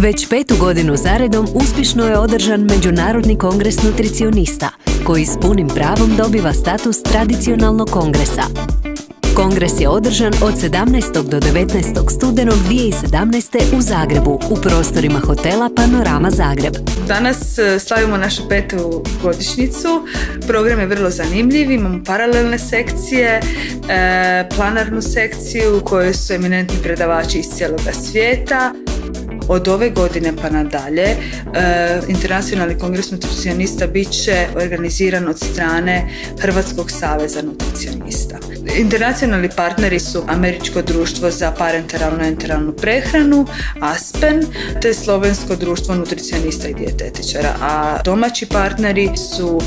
Već 5. godinu zaredom uspješno je održan Međunarodni kongres nutricionista, koji s punim pravom dobiva status tradicionalnog kongresa. Kongres je održan od 17. do 19. studenog 2017. u Zagrebu, u prostorima hotela Panorama Zagreb. Danas slavimo našu 5. godišnjicu. Program je vrlo zanimljiv, imamo paralelne sekcije, planarnu sekciju u kojoj su eminentni predavači iz cijeloga svijeta. Od ove godine pa nadalje Internacionalni kongres nutricionista bit će organiziran od strane Hrvatskog saveza nutricionista. Internacionalni partneri su Američko društvo za parenteralnu i enteralnu prehranu, ASPEN, te Slovensko društvo nutricionista i dijetetičara, a domaći partneri su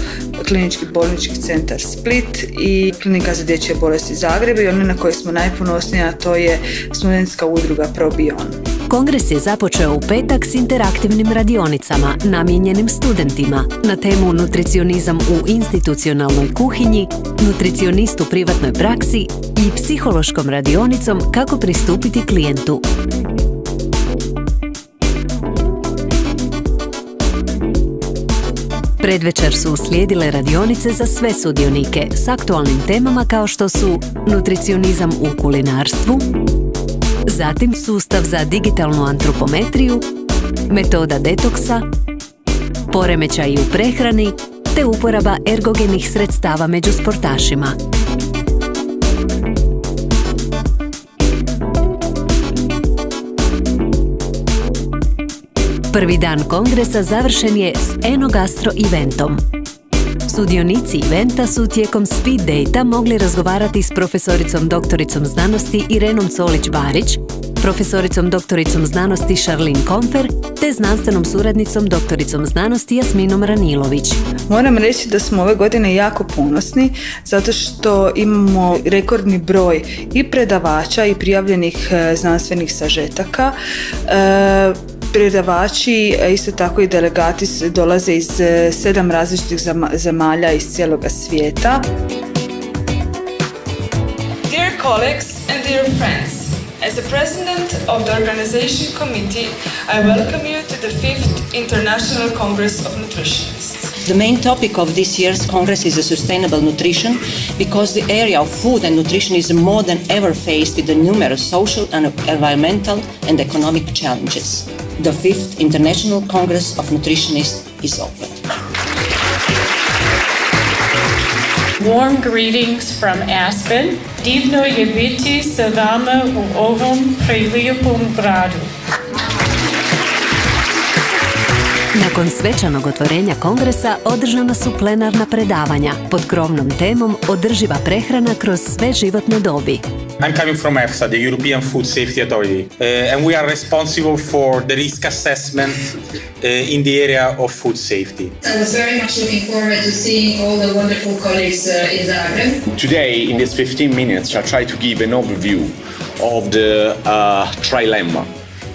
Klinički bolnički centar Split i Klinika za dječje bolesti Zagreb i one na koje smo najponosniji, a to je studentska udruga Probion. Kongres je započeo u petak s interaktivnim radionicama namijenjenim studentima na temu nutricionizam u institucionalnoj kuhinji, nutricionist u privatnoj praksi i psihološkom radionicom kako pristupiti klijentu. Predvečer su uslijedile radionice za sve sudionike s aktualnim temama kao što su nutricionizam u kulinarstvu, zatim sustav za digitalnu antropometriju, metoda detoksa, poremećaji u prehrani te uporaba ergogenih sredstava među sportašima. Prvi dan kongresa završen je s Enogastro eventom. Sudionici eventa su tijekom speed date-a mogli razgovarati s profesoricom doktoricom znanosti Irenom Colić-Barić, profesoricom doktoricom znanosti Charlene Komfer te znanstvenom suradnicom doktoricom znanosti Jasminom Ranilović. Moram reći da smo ove godine jako ponosni zato što imamo rekordni broj i predavača i prijavljenih znanstvenih sažetaka. Predavači, isto tako i delegati dolaze iz 7 različitih zemalja iz cijeloga svijeta. Dear colleagues and dear friends, as the president of the organization committee, I welcome you to the 5th International Congress of Nutritionists. The main topic of this year's Congress is sustainable nutrition because the area of food and nutrition is more than ever faced with the numerous social and environmental and economic challenges. The 5th International Congress of Nutritionists is open. Warm greetings from Aspen. Divno je biti sa vama u ovom prelijepom gradu. Nakon svečanog otvorenja kongresa održana su plenarna predavanja pod krovnom temom Održiva prehrana kroz sve životne dobi. I'm coming from EFSA, the European Food Safety Authority, and we are responsible for the risk assessment in the area of food safety. I was very much looking forward to seeing all the wonderful colleagues in Zagreb. Today, in these 15 minutes, I'll try to give an overview of the trilemma,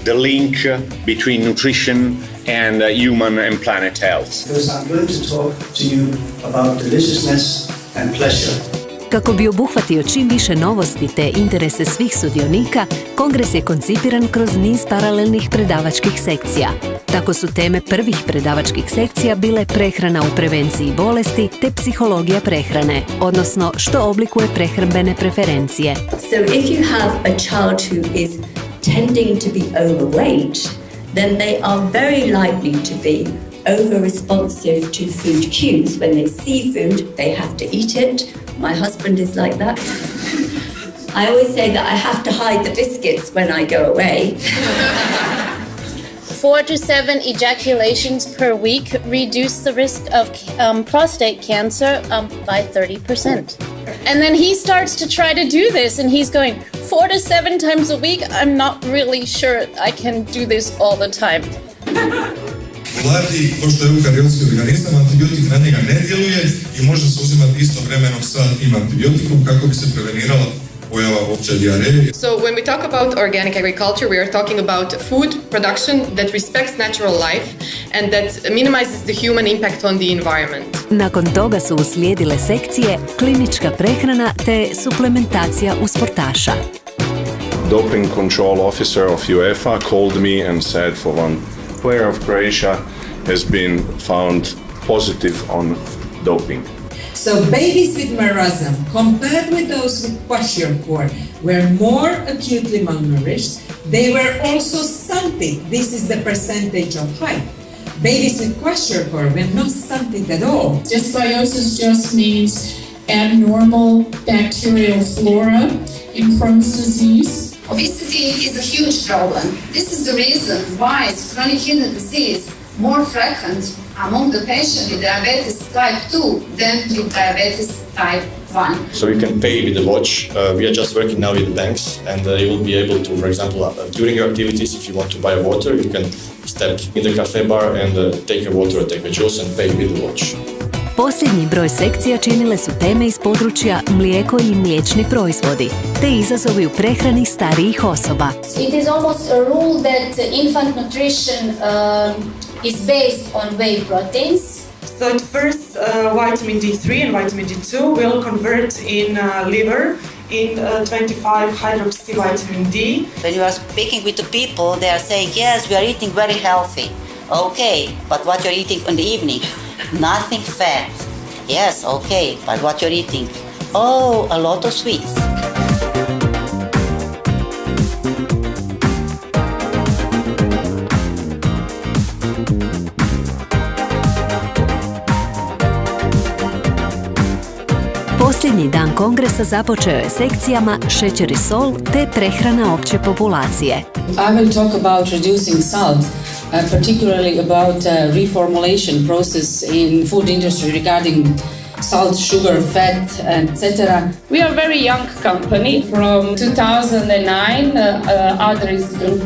the link between nutrition and human and planet health. Because I'm going to talk to you about deliciousness and pleasure. Kako bi obuhvatio čim više novosti te interese svih sudionika, kongres je koncipiran kroz niz paralelnih predavačkih sekcija. Tako su teme prvih predavačkih sekcija bile prehrana u prevenciji bolesti te psihologija prehrane, odnosno što oblikuje prehrambene preferencije. So if you have a child who is tending to be overweight, then they are very likely to be over-responsive to food cues. When they see food, they have to eat it. My husband is like that. I always say that I have to hide the biscuits when I go away. 4 to 7 ejaculations per week reduce the risk of prostate cancer by 30%. And then he starts to try to do this and he's going 4 to 7 times a week. I'm not really sure I can do this all the time. Mladi, pošto je eukariotski organizam, antibiotik na njega ne djeluje i može se uzimati istovremeno sa tim antibiotikom kako bi se prevenirala pojava opće dijareje. So when we talk about organic agriculture, we are talking about food production that respects natural life and that minimizes the human impact on the environment. Nakon toga su uslijedile sekcije klinička prehrana te suplementacija u sportaša. doping control officer of UEFA called me and said for one player of Croatia has been found positive on doping. So babies with marasm, compared with those with kwashiorkor, were more acutely malnourished. They were also stunted. This is the percentage of height. Babies with kwashiorkor were not stunted at all. Dysbiosis just means abnormal bacterial flora in Crohn's disease. Obesity is a huge problem. This is the reason why is chronic kidney disease more frequent among the patients with diabetes type 2 than with diabetes type 1. So you can pay with the watch. We are just working now with the banks, and you will be able to, for example, during your activities, if you want to buy water, you can step in the cafe bar and take a water or take a juice and pay with the watch. Posljednji broj sekcija činile su teme iz područja mlijeko i mliječni proizvodi, te izazovi u prehrani starijih osoba. It is almost a rule that infant nutrition is based on whey proteins. So at first, vitamin D3 and vitamin D2 will convert in liver in 25 hydroxy vitamin D. When you are speaking with the people, they are saying, yes, we are eating very healthy. Okay, but what you're eating in the evening? Nothing fat. Yes, okay, but what you're eating? Oh, a lot of sweets. Posljednji dan kongresa započeo je sekcijama šećer i sol te prehrana opće populacije. I will talk about reducing salt, particularly about reformulation process in food industry regarding salt, sugar, fat, etc. We are a very young company. From 2009, Adris Group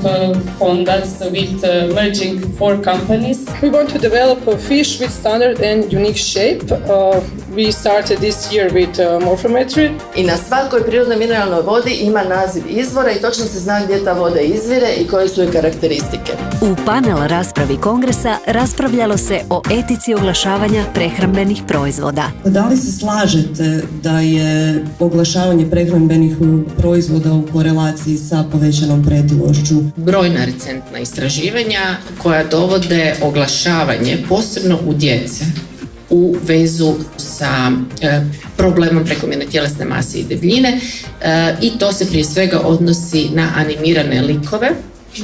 founded with merging 4 companies. We want to develop a fish with standard and unique shape. We started this year with morphometry. I na svakoj prirodnoj mineralnoj vodi ima naziv izvora i točno se zna gdje ta voda izvire i koje su joj karakteristike. U panel raspravi kongresa raspravljalo se o etici oglašavanja prehrambenih proizvoda. Da li se slažete da je oglašavanje prehrambenih proizvoda u korelaciji sa povećanom pretilošću? Brojna recentna istraživanja koja dovode oglašavanje, posebno u djece, u vezu sa problemom prekomjerne tjelesne mase i debljine i to se prije svega odnosi na animirane likove.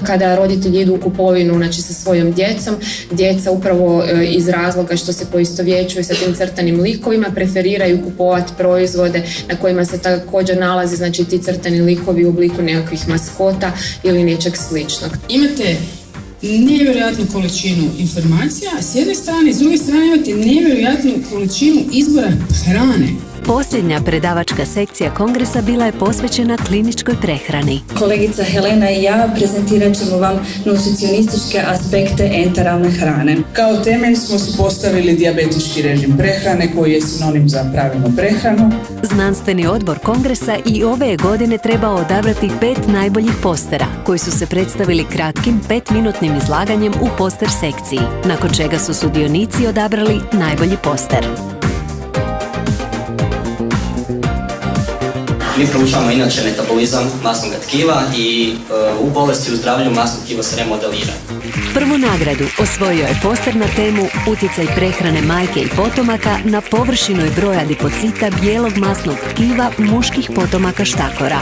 Kada roditelji idu u kupovinu, znači sa svojom djecom, djeca upravo iz razloga što se poistovjećuju sa tim crtanim likovima preferiraju kupovati proizvode na kojima se također nalazi, znači ti crtani likovi u obliku nekakvih maskota ili nečeg sličnog. Imate nevjerojatnu količinu informacija, a s jedne strane, s druge strane imate nevjerojatnu količinu izbora hrane. Posljednja predavačka sekcija kongresa bila je posvećena kliničkoj prehrani. Kolegica Helena i ja prezentirat ćemo vam nutricionističke aspekte enteralne hrane. Kao temelj smo si postavili dijabetički režim prehrane koji je sinonim za pravilnu prehranu. Znanstveni odbor kongresa i ove je godine trebao odabrati 5 najboljih postera, koji su se predstavili kratkim 5-minutnim izlaganjem u poster sekciji, nakon čega su sudionici odabrali najbolji poster. Mi proučavamo inače metabolizam masnog tkiva i u bolesti u zdravlju masnog tkiva se remodelira. Prvu nagradu osvojio je poster na temu Utjecaj prehrane majke i potomaka na površinu i broj adipocita bijelog masnog tkiva muških potomaka štakora.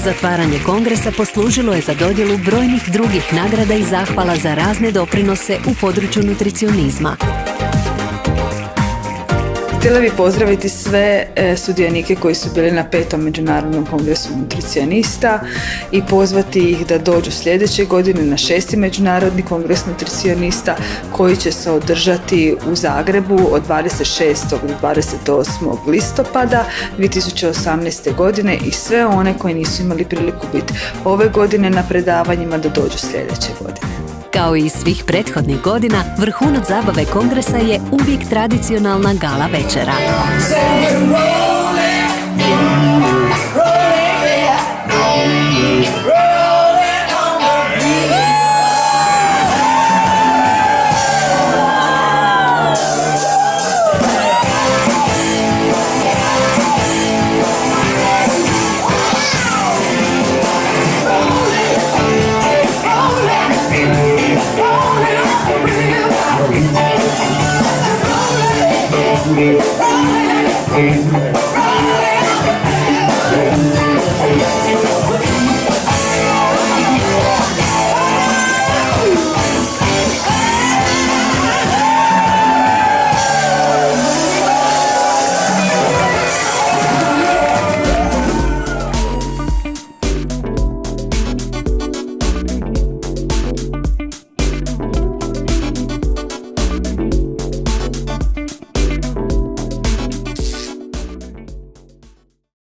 Zatvaranje kongresa poslužilo je za dodjelu brojnih drugih nagrada i zahvala za razne doprinose u području nutricionizma. Htjela bih pozdraviti sve sudionike koji su bili na 5. Međunarodnom kongresu nutricionista i pozvati ih da dođu sljedeće godine na 6. Međunarodni kongres nutricionista koji će se održati u Zagrebu od 26. do 28. listopada 2018. godine i sve one koji nisu imali priliku biti ove godine na predavanjima da dođu sljedeće godine. Kao i svih prethodnih godina, vrhunac zabave kongresa je uvijek tradicionalna gala večera.